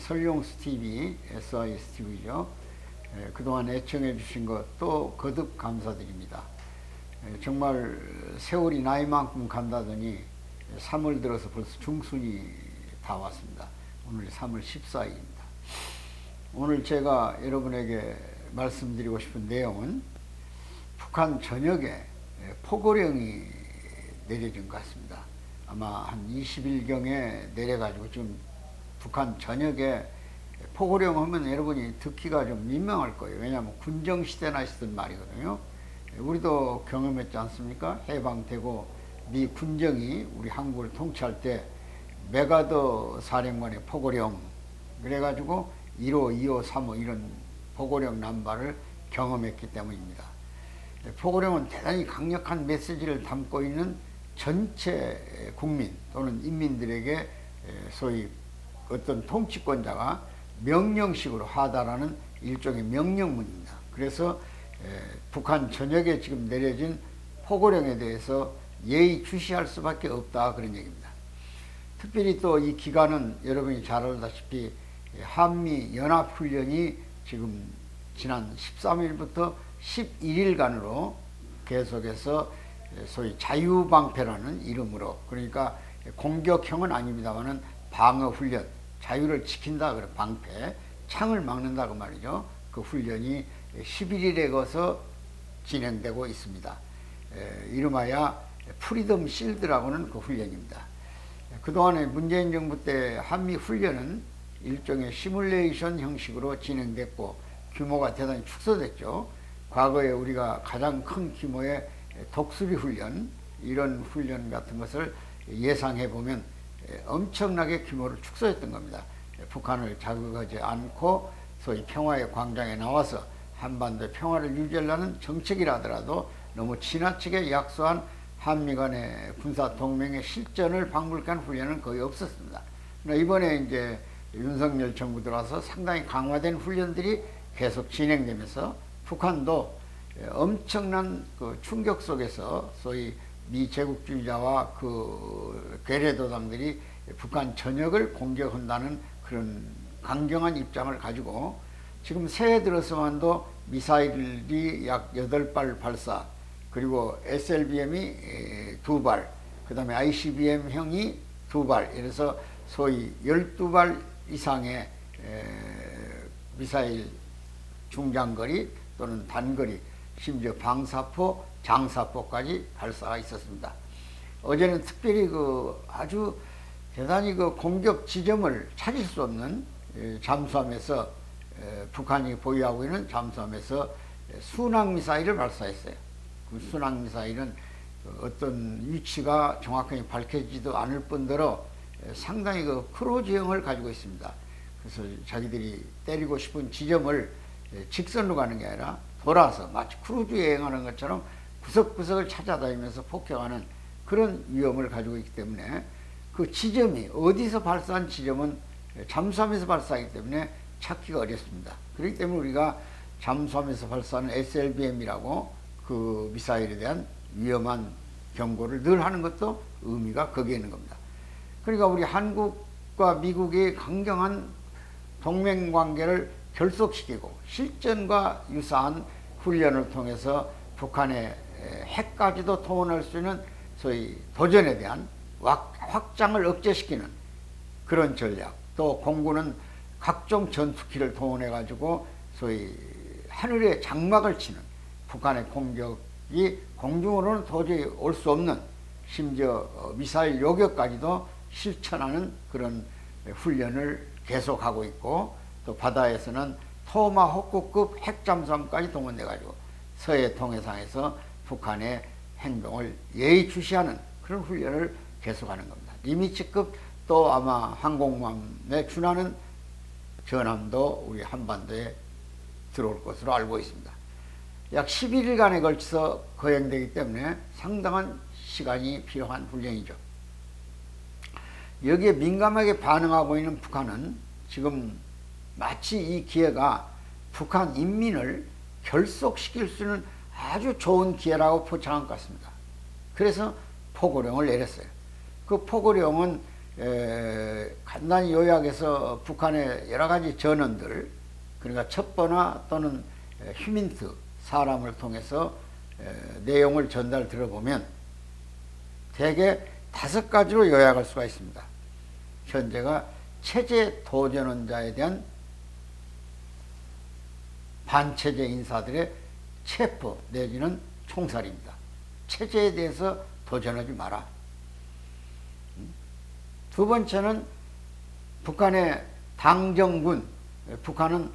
설용수 TV, SIS TV죠. 그동안 애청해 주신 것 또 거듭 감사드립니다. 정말 세월이 나이만큼 간다더니 3월 들어서 벌써 중순이 다 왔습니다. 오늘 3월 14일입니다. 오늘 제가 여러분에게 말씀드리고 싶은 내용은 북한 전역에 포고령이 내려진 것 같습니다. 아마 한 20일경에 내려가지고 지금 북한 전역에 포고령 하면 여러분이 듣기가 좀 민망할 거예요. 왜냐하면 군정시대나 있었던 말이거든요. 우리도 경험했지 않습니까? 해방되고 미 군정이 우리 한국을 통치할 때 메가더 사령관의 포고령, 그래가지고 1호, 2호, 3호 이런 포고령 남발을 경험했기 때문입니다. 포고령은 대단히 강력한 메시지를 담고 있는 전체 국민 또는 인민들에게 소위 어떤 통치권자가 명령식으로 하다라는 일종의 명령문입니다. 그래서 북한 전역에 지금 내려진 포고령에 대해서 예의주시할 수밖에 없다, 그런 얘기입니다. 특별히 또 이 기간은 여러분이 잘 알다시피 한미 연합훈련이 지금 지난 13일부터 11일간으로 계속해서 소위 자유방패라는 이름으로, 그러니까 공격형은 아닙니다만은 방어훈련, 자유를 지킨다, 그래 방패, 창을 막는다 그 말이죠. 그 훈련이 11일에 거서 진행되고 있습니다. 이름하여 프리덤 실드라고는 그 훈련입니다. 그동안에 문재인 정부 때 한미 훈련은 일종의 시뮬레이션 형식으로 진행됐고 규모가 대단히 축소됐죠. 과거에 우리가 가장 큰 규모의 독수리 훈련, 이런 훈련 같은 것을 예상해 보면 엄청나게 규모를 축소했던 겁니다. 북한을 자극하지 않고 소위 평화의 광장에 나와서 한반도의 평화를 유지하려는 정책이라 하더라도 너무 지나치게 약소한 한미 간의 군사 동맹의 실전을 박물관 훈련은 거의 없었습니다. 그러나 이번에 이제 윤석열 정부 들어와서 상당히 강화된 훈련들이 계속 진행되면서 북한도 엄청난 그 충격 속에서 소위 미 제국주의자와 그 괴뢰도당들이 북한 전역을 공격한다는 그런 강경한 입장을 가지고 지금 새해 들어서만도 미사일이 약 8발 발사, 그리고 SLBM이 2발, 그 다음에 ICBM형이 2발, 이래서 소위 12발 이상의 미사일 중장거리 또는 단거리, 심지어 방사포, 장사포까지 발사가 있었습니다. 어제는 특별히 그 아주 대단히 그 공격 지점을 찾을 수 없는 잠수함에서, 북한이 보유하고 있는 잠수함에서 순항미사일을 발사했어요. 그 순항미사일은 어떤 위치가 정확하게 밝혀지지도 않을 뿐더러 상당히 그 크루즈형을 가지고 있습니다. 그래서 자기들이 때리고 싶은 지점을 직선으로 가는 게 아니라 돌아서 마치 크루즈 여행하는 것처럼 구석구석을 찾아다니면서 폭격하는 그런 위험을 가지고 있기 때문에 그 지점이 어디서 발사한 지점은 잠수함에서 발사하기 때문에 찾기가 어렵습니다. 그렇기 때문에 우리가 잠수함에서 발사하는 SLBM이라고 그 미사일에 대한 위험한 경고를 늘 하는 것도 의미가 거기에 있는 겁니다. 그러니까 우리 한국과 미국의 강경한 동맹관계를 결속시키고 실전과 유사한 훈련을 통해서 북한의 핵까지도 동원할 수 있는 소위 도전에 대한 확장을 억제시키는 그런 전략, 또 공군은 각종 전투기를 동원해 가지고 소위 하늘에 장막을 치는, 북한의 공격이 공중으로는 도저히 올 수 없는, 심지어 미사일 요격까지도 실천하는 그런 훈련을 계속하고 있고, 또 바다에서는 토마호크급 핵잠수함까지 동원돼 가지고 서해 통해상에서 북한의 행동을 예의주시하는 그런 훈련을 계속하는 겁니다. 니미츠급 또 아마 항공모함에 준하는 전함도 우리 한반도에 들어올 것으로 알고 있습니다. 약 11일간에 걸쳐서 거행되기 때문에 상당한 시간이 필요한 훈련이죠. 여기에 민감하게 반응하고 있는 북한은 지금 마치 이 기회가 북한 인민을 결속시킬 수 있는 아주 좋은 기회라고 포장한 것 같습니다. 그래서 포고령을 내렸어요. 그 포고령은 간단히 요약해서 북한의 여러 가지 전언들, 그러니까 첩보나 또는 휴민트, 사람을 통해서 내용을 전달 들어보면 대개 5가지로 요약할 수가 있습니다. 현재가 체제 도전원자에 대한 반체제 인사들의 체포 내지는 총살입니다. 체제에 대해서 도전하지 마라. 두 번째는 북한의 당정군, 북한은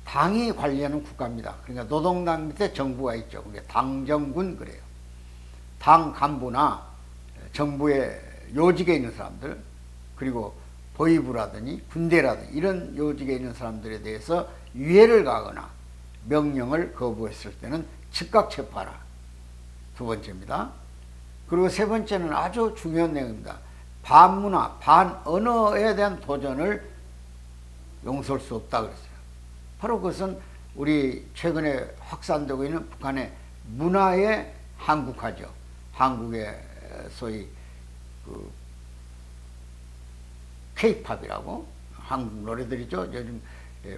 당이 관리하는 국가입니다. 그러니까 노동당 밑에 정부가 있죠. 그게 당정군 그래요. 당 간부나 정부의 요직에 있는 사람들, 그리고 보위부라든지 군대라든지 이런 요직에 있는 사람들에 대해서 유해를 가거나 명령을 거부했을 때는 즉각 체포하라. 두 번째입니다. 그리고 세 번째는 아주 중요한 내용입니다. 반문화, 반언어에 대한 도전을 용서할 수 없다 그랬어요. 바로 그것은 우리 최근에 확산되고 있는 북한의 문화의 한국화죠. 한국의 소위 그 K-팝이라고 한국 노래들이죠. 요즘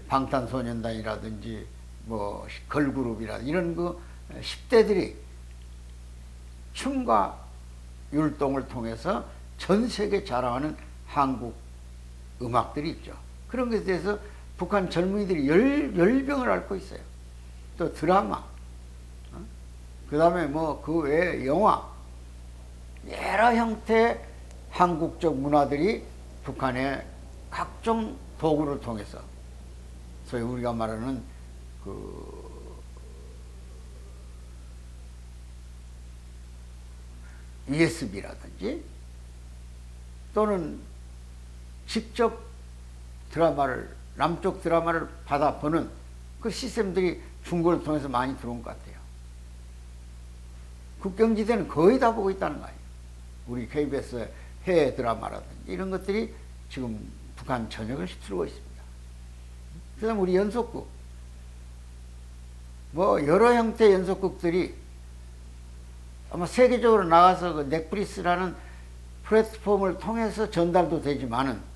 방탄소년단이라든지 뭐 걸그룹이라든지 이런 그 10대들이 춤과 율동을 통해서 전 세계 자랑하는 한국 음악들이 있죠. 그런 것에 대해서 북한 젊은이들이 열병을 앓고 있어요. 또 드라마, 그 다음에 뭐 그 외에 영화, 여러 형태의 한국적 문화들이 북한의 각종 도구를 통해서 소위 우리가 말하는 그 USB라든지 또는 직접 드라마를 남쪽 드라마를 받아보는 그 시스템들이 중국을 통해서 많이 들어온 것 같아요. 국경지대는 거의 다 보고 있다는 거 아니에요. 우리 KBS 해외 드라마라든지 이런 것들이 지금 북한 전역을 휩쓸고 있습니다. 그 다음 우리 연속극, 뭐 여러 형태의 연속극들이 아마 세계적으로 나가서 그 넷플릭스라는 플랫폼을 통해서 전달도 되지만은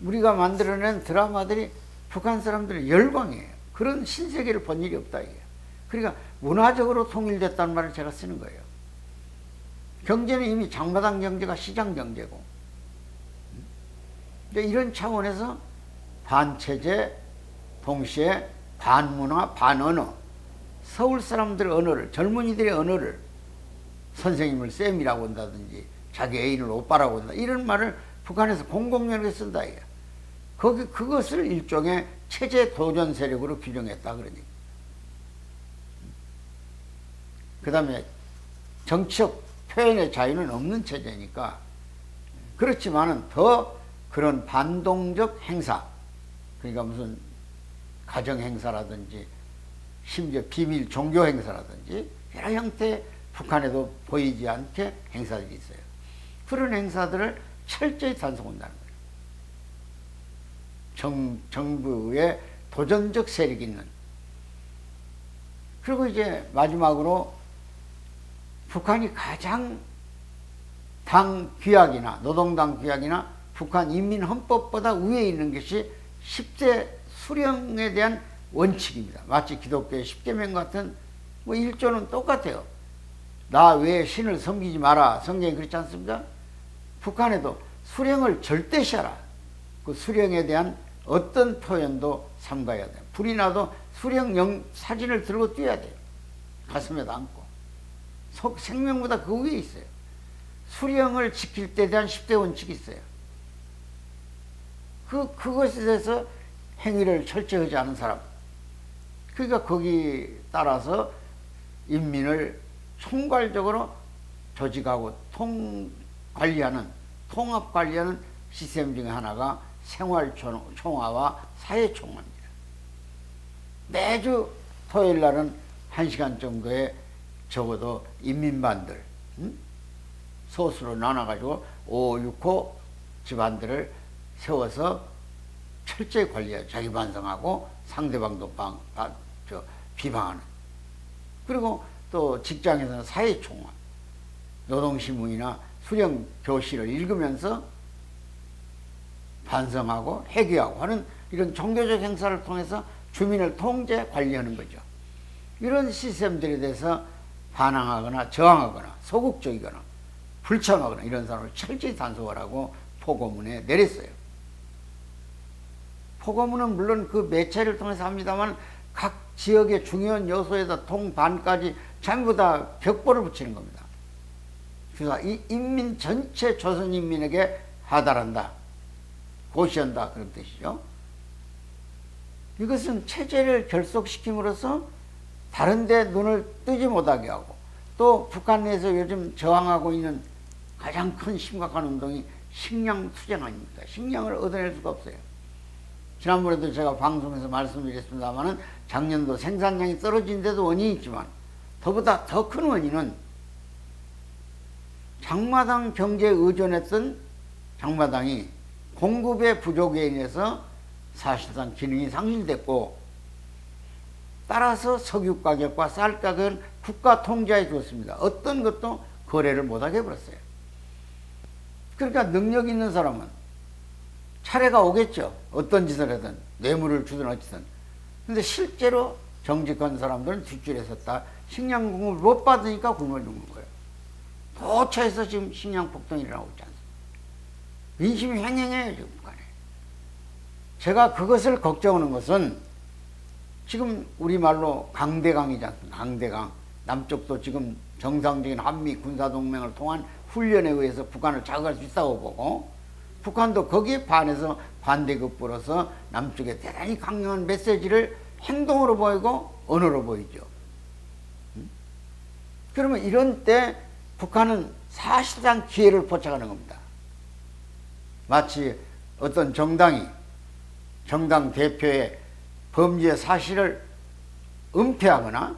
우리가 만들어낸 드라마들이 북한 사람들의 열광이에요. 그런 신세계를 본 일이 없다 이게. 그러니까 문화적으로 통일됐다는 말을 제가 쓰는 거예요. 경제는 이미 장마당 경제가 시장 경제고. 이런 차원에서 반체제, 동시에 반문화, 반언어, 서울 사람들의 언어를, 젊은이들의 언어를 선생님을 쌤이라고 한다든지 자기 애인을 오빠라고 한다 이런 말을 북한에서 공공연하게 쓴다 이게. 거기 그것을 일종의 체제 도전 세력으로 규정했다 그러니. 그 다음에 정치적 표현의 자유는 없는 체제니까. 그렇지만은 더 그런 반동적 행사, 그러니까 무슨 가정 행사라든지 심지어 비밀 종교 행사라든지 여러 형태의 북한에도 보이지 않게 행사들이 있어요. 그런 행사들을 철저히 단속한다는 거예요. 정부의 도전적 세력이 있는. 그리고 이제 마지막으로 북한이 가장 당 규약이나 노동당 규약이나 북한 인민헌법보다 위에 있는 것이 10대 수령에 대한 원칙입니다. 마치 기독교의 10계명 같은 뭐 1조는 똑같아요. 나 외에 신을 섬기지 마라. 성경이 그렇지 않습니까? 북한에도 수령을 절대시하라. 그 수령에 대한 어떤 표현도 삼가해야 돼요. 불이 나도 수령 사진을 들고 뛰어야 돼요. 가슴에다 안고. 생명보다 그 위에 있어요. 수령을 지킬 때 대한 10대 원칙이 있어요. 그것에 대해서 행위를 철저히 하지 않은 사람. 그러니까 거기 따라서 인민을 총괄적으로 조직하고 통합 관리하는 시스템 중에 하나가 생활총화와 사회총화입니다. 매주 토요일 날은 1시간 정도의 적어도 인민반들, 소수로 나눠가지고 5, 6호 집안들을 세워서 철저히 관리해요. 자기 반성하고 상대방도 비방하는. 그리고 또 직장에서는 사회총화, 노동신문이나 수령 교실을 읽으면서 반성하고 회개하고 하는 이런 종교적 행사를 통해서 주민을 통제 관리하는 거죠. 이런 시스템들에 대해서 반항하거나 저항하거나 소극적이거나 불참하거나 이런 사람을 철저히 단속하라고 포고문에 내렸어요. 포고문은 물론 그 매체를 통해서 합니다만 각 지역의 중요한 요소에다 동반까지 전부 다 벽보를 붙이는 겁니다. 그래서 이 인민 전체 조선인민에게 하달한다, 고시한다 그런 뜻이죠. 이것은 체제를 결속시킴으로써 다른 데 눈을 뜨지 못하게 하고, 또 북한 내에서 요즘 저항하고 있는 가장 큰 심각한 운동이 식량 투쟁 아닙니까? 식량을 얻어낼 수가 없어요. 지난번에도 제가 방송에서 말씀드렸습니다마는 작년도 생산량이 떨어진 데도 원인이 있지만 더보다 더 큰 원인은 장마당 경제에 의존했던 장마당이 공급의 부족에 인해서 사실상 기능이 상실됐고, 따라서 석유 가격과 쌀 가격은 국가 통제에 두었습니다. 어떤 것도 거래를 못하게 해버렸어요. 그러니까 능력 있는 사람은 차례가 오겠죠. 어떤 짓을 하든 뇌물을 주든 어찌든. 근데 실제로 정직한 사람들은 뒷줄에 섰다. 식량 공급을 못 받으니까 굶어 죽는 거예요. 도처에서 지금 식량 폭동이 일어나고 있지 않습니까? 민심이 횡행해요 지금 북한에. 제가 그것을 걱정하는 것은 지금 우리말로 강대강이지 않습니까? 강대강. 남쪽도 지금 정상적인 한미 군사동맹을 통한 훈련에 의해서 북한을 자극할 수 있다고 보고, 북한도 거기에 반해서 반대급부로서 남쪽에 대단히 강력한 메시지를 행동으로 보이고 언어로 보이죠. 그러면 이런 때 북한은 사실상 기회를 포착하는 겁니다. 마치 어떤 정당 대표의 범죄 사실을 은폐하거나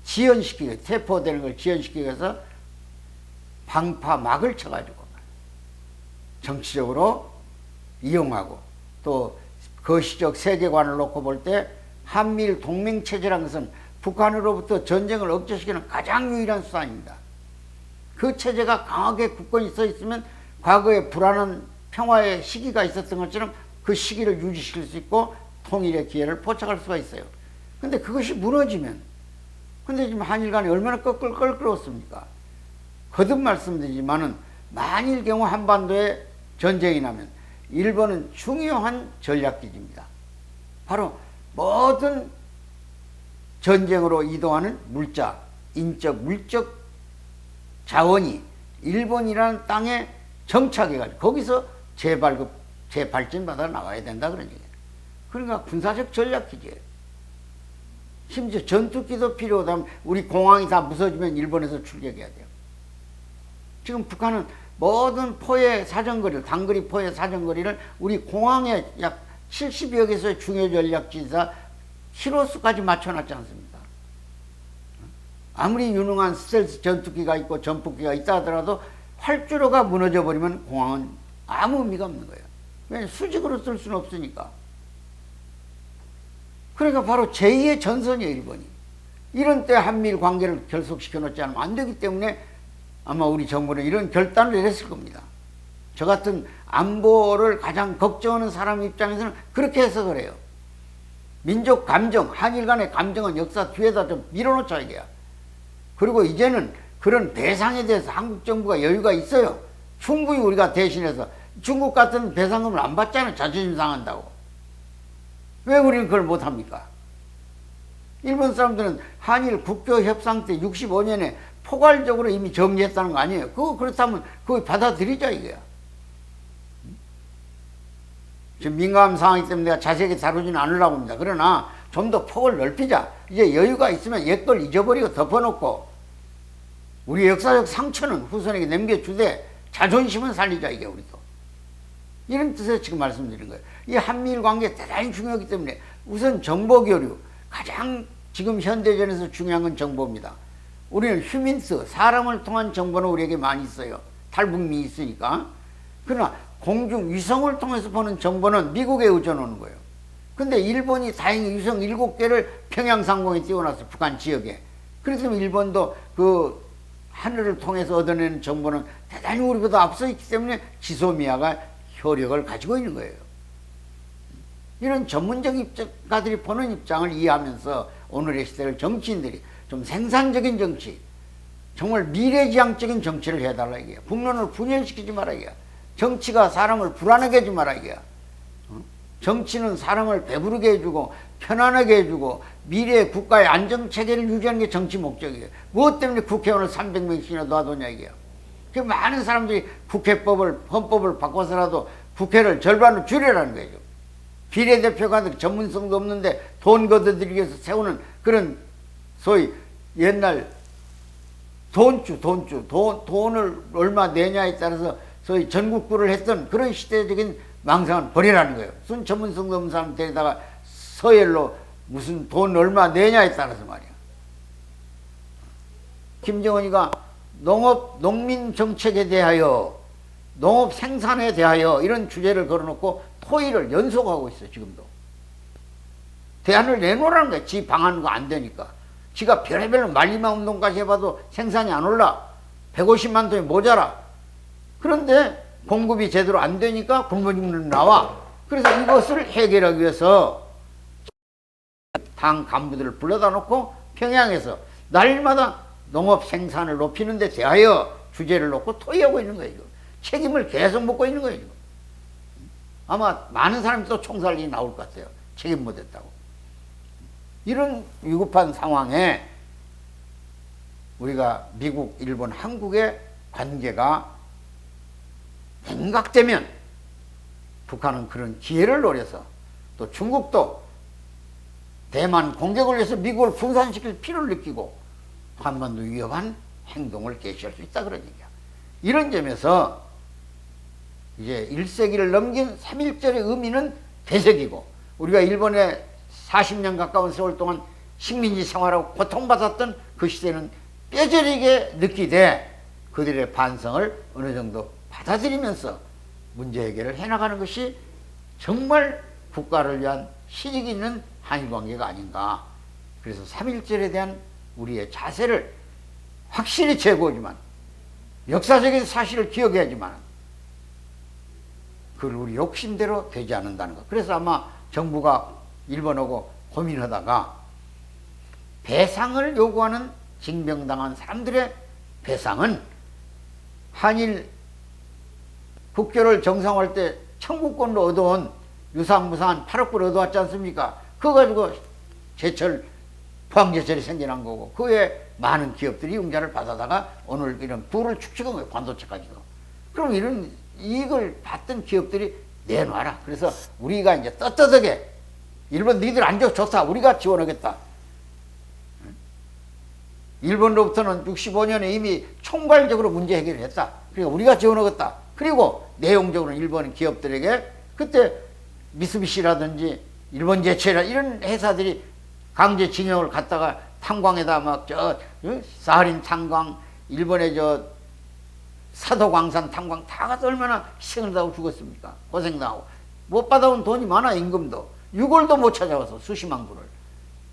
지연시키기, 체포되는 걸 지연시키기 위해서 방파막을 쳐가지고 정치적으로 이용하고, 또 거시적 세계관을 놓고 볼 때 한미일 동맹체제라는 것은 북한으로부터 전쟁을 억제시키는 가장 유일한 수단입니다. 그 체제가 강하게 굳건히 서 있으면 과거에 불안한 평화의 시기가 있었던 것처럼 그 시기를 유지시킬 수 있고 통일의 기회를 포착할 수가 있어요. 근데 그것이 무너지면, 근데 지금 한일 간에 얼마나 껄끄럽습니까? 거듭 말씀드리지만은 만일 경우 한반도에 전쟁이 나면 일본은 중요한 전략기지입니다. 바로 모든 전쟁으로 이동하는 물자, 인적, 물적 자원이 일본이라는 땅에 정착해가지고 거기서 재발전받아 나와야 된다 그런 얘기예요. 그러니까 군사적 전략기지예요. 심지어 전투기도 필요하다면 우리 공항이 다 부서지면 일본에서 출격해야 돼요. 지금 북한은 모든 포의 사정거리를, 단거리 포의 사정거리를 우리 공항에 약 70여 개소의 중요 전략지사 키로수까지 맞춰놨지 않습니까? 아무리 유능한 스텔스 전투기가 있고 전폭기가 있다 하더라도 활주로가 무너져 버리면 공항은 아무 의미가 없는 거예요. 왜냐하면 수직으로 쓸 수는 없으니까. 그러니까 바로 제2의 전선이에요, 일본이. 이런 때 한미일 관계를 결속시켜 놓지 않으면 안 되기 때문에 아마 우리 정부는 이런 결단을 내렸을 겁니다. 저 같은 안보를 가장 걱정하는 사람 입장에서는 그렇게 해석을 해요. 민족 감정, 한일 간의 감정은 역사 뒤에다 좀 밀어놓자 이게야. 그리고 이제는 그런 대상에 대해서 한국 정부가 여유가 있어요. 충분히 우리가 대신해서, 중국 같은 배상금을 안 받잖아요. 자존심 상한다고. 왜 우리는 그걸 못합니까? 일본 사람들은 한일 국교 협상 때 65년에 포괄적으로 이미 정리했다는 거 아니에요. 그거 그렇다면 그거 받아들이자 이거야. 지금 민감한 상황이기 때문에 내가 자세하게 다루지는 않으려고 합니다. 그러나 좀 더 폭을 넓히자. 이제 여유가 있으면 옛걸 잊어버리고 덮어놓고 우리 역사적 상처는 후손에게 남겨주되 자존심은 살리자 이게 우리도. 이런 뜻에서 지금 말씀드린 거예요. 이 한미일 관계 대단히 중요하기 때문에 우선 정보교류, 가장 지금 현대전에서 중요한 건 정보입니다. 우리는 휴민스, 사람을 통한 정보는 우리에게 많이 있어요. 탈북민이 있으니까. 그러나 공중 위성을 통해서 보는 정보는 미국에 의존하는 거예요. 근데 일본이 다행히 위성 7개를 평양 상공에 띄워놨어요. 북한 지역에. 그래서 일본도 그 하늘을 통해서 얻어내는 정보는 대단히 우리보다 앞서 있기 때문에 지소미아가 효력을 가지고 있는 거예요. 이런 전문적 입장가들이 보는 입장을 이해하면서 오늘의 시대를 정치인들이 좀 생산적인 정치, 정말 미래지향적인 정치를 해달라 이게야. 국론을 분열시키지 마라 이게야. 정치가 사람을 불안하게 하지 마라 이게야. 정치는 사람을 배부르게 해주고 편안하게 해주고 미래의 국가의 안정체계를 유지하는 게 정치 목적이에요. 무엇 때문에 국회의원을 300명씩이나 놔두냐 이게요. 그 많은 사람들이 헌법을 바꿔서라도 국회를 절반으로 줄여라는 거죠. 비례대표가 전문성도 없는데 돈 걷어들이기 위해서 세우는 그런 소위 옛날 돈을 얼마 내냐에 따라서 소위 전국구를 했던 그런 시대적인 망상은 버리라는 거예요. 순 전문성도 없는 사람 데리다가 서열로 무슨 돈 얼마 내냐에 따라서 말이야. 김정은이가 농민 정책에 대하여, 농업 생산에 대하여 이런 주제를 걸어놓고 토의를 연속하고 있어 지금도. 대안을 내놓으라는 거야. 지 방하는 거 안 되니까. 지가 별의별로 말리마 운동까지 해봐도 생산이 안 올라. 150만 톤이 모자라. 그런데 공급이 제대로 안 되니까 굶어죽는 나와. 그래서 이것을 해결하기 위해서 당 간부들을 불러다 놓고 평양에서 날마다 농업 생산을 높이는 데 대하여 주제를 놓고 토의하고 있는 거예요. 책임을 계속 묻고 있는 거예요. 아마 많은 사람이 또 총살이 나올 것 같아요. 책임 못했다고. 이런 위급한 상황에 우리가 미국, 일본, 한국의 관계가 냉각되면 북한은 그런 기회를 노려서 또 중국도 대만 공격을 위해서 미국을 분산시킬 필요를 느끼고 한반도 위협한 행동을 개시할 수 있다 그런 얘기야. 이런 점에서 이제 1세기를 넘긴 3.1절의 의미는 되새기고 우리가 일본에 40년 가까운 세월 동안 식민지 생활하고 고통받았던 그 시대는 뼈저리게 느끼되 그들의 반성을 어느 정도 받아들이면서 문제 해결을 해나가는 것이 정말 국가를 위한 실익이 있는 한일관계가 아닌가. 그래서 3.1절에 대한 우리의 자세를 확실히 재고하지만 역사적인 사실을 기억해야지만 그걸 우리 욕심대로 되지 않는다는 것. 그래서 아마 정부가 일본하고 고민하다가 배상을 요구하는 징병당한 사람들의 배상은 한일 국교를 정상화할 때 청구권으로 얻어온 유상무상한 8억 불 얻어왔지 않습니까? 그거 가지고 제철 포항제철이 생겨난 거고 그 외에 많은 기업들이 융자를 받아다가 오늘 이런 부를 축적한 거예요. 반도체까지도. 그럼 이런 이익을 받던 기업들이 내놔라. 그래서 우리가 이제 떳떳하게 일본 니들 안 줘 좋다. 우리가 지원하겠다. 일본으로부터는 65년에 이미 총괄적으로 문제 해결을 했다. 그러니까 우리가 지원하겠다. 그리고 내용적으로는 일본 기업들에게 그때 미쓰비시라든지 일본제철이라 이런 회사들이 강제징용을 갖다가 탄광에다 막 사하린 탄광, 일본의 사도광산 탄광 다 가서 얼마나 희생을 당하고 죽었습니까? 고생당하고. 못 받아온 돈이 많아, 임금도. 6월도 못 찾아와서 수십만 불을.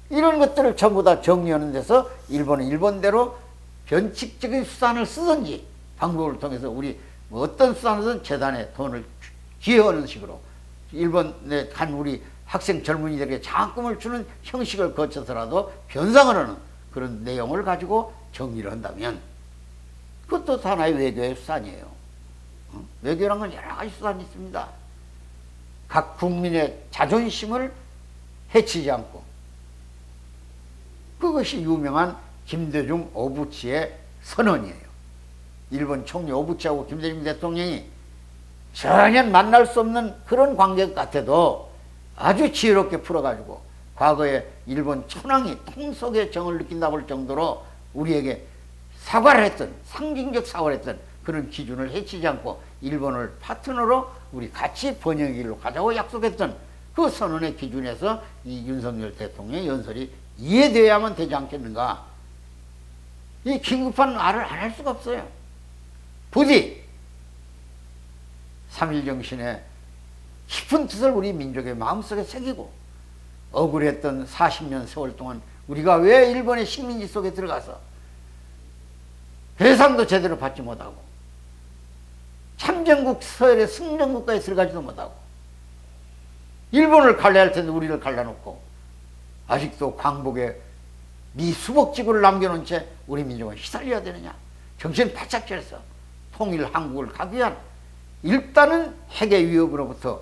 이런 것들을 전부 다 정리하는 데서 일본은 일본대로 변칙적인 수단을 쓰든지 방법을 통해서 우리 뭐 어떤 수단이든 재단에 돈을 기여하는 식으로 일본에 간 우리 학생 젊은이들에게 장학금을 주는 형식을 거쳐서라도 변상을 하는 그런 내용을 가지고 정리를 한다면 그것도 하나의 외교의 수단이에요. 외교란 건 여러 가지 수단이 있습니다. 각 국민의 자존심을 해치지 않고 그것이 유명한 김대중 오부치의 선언이에요. 일본 총리 오부치하고 김대중 대통령이 전혀 만날 수 없는 그런 관계 같아도 아주 지혜롭게 풀어가지고 과거에 일본 천황이 통속의 정을 느낀다고 할 정도로 우리에게 사과를 했던 상징적 사과를 했던 그런 기준을 해치지 않고 일본을 파트너로 우리 같이 번영의 길로 가자고 약속했던 그 선언의 기준에서 이 윤석열 대통령의 연설이 이해되어야만 되지 않겠는가. 이 긴급한 말을 안 할 수가 없어요. 부디 3.1 정신의 깊은 뜻을 우리 민족의 마음속에 새기고 억울했던 40년 세월 동안 우리가 왜 일본의 식민지 속에 들어가서 배상도 제대로 받지 못하고 참전국 서열의 승전국가에 들어가지도 못하고 일본을 갈라야 할 텐데 우리를 갈라놓고 아직도 광복에 네 수복지구를 남겨놓은 채 우리 민족은 시달려야 되느냐. 정신 바짝 차려서 통일 한국을 가기 위한 일단은 핵의 위협으로부터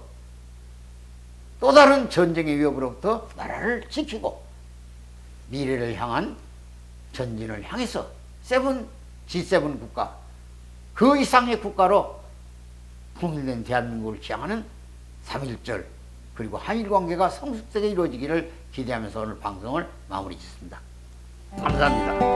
또 다른 전쟁의 위협으로부터 나라를 지키고 미래를 향한 전진을 향해서 G7 국가 그 이상의 국가로 통일된 대한민국을 지향하는 3.1절 그리고 한일 관계가 성숙되게 이루어지기를 기대하면서 오늘 방송을 마무리 짓습니다. 감사합니다.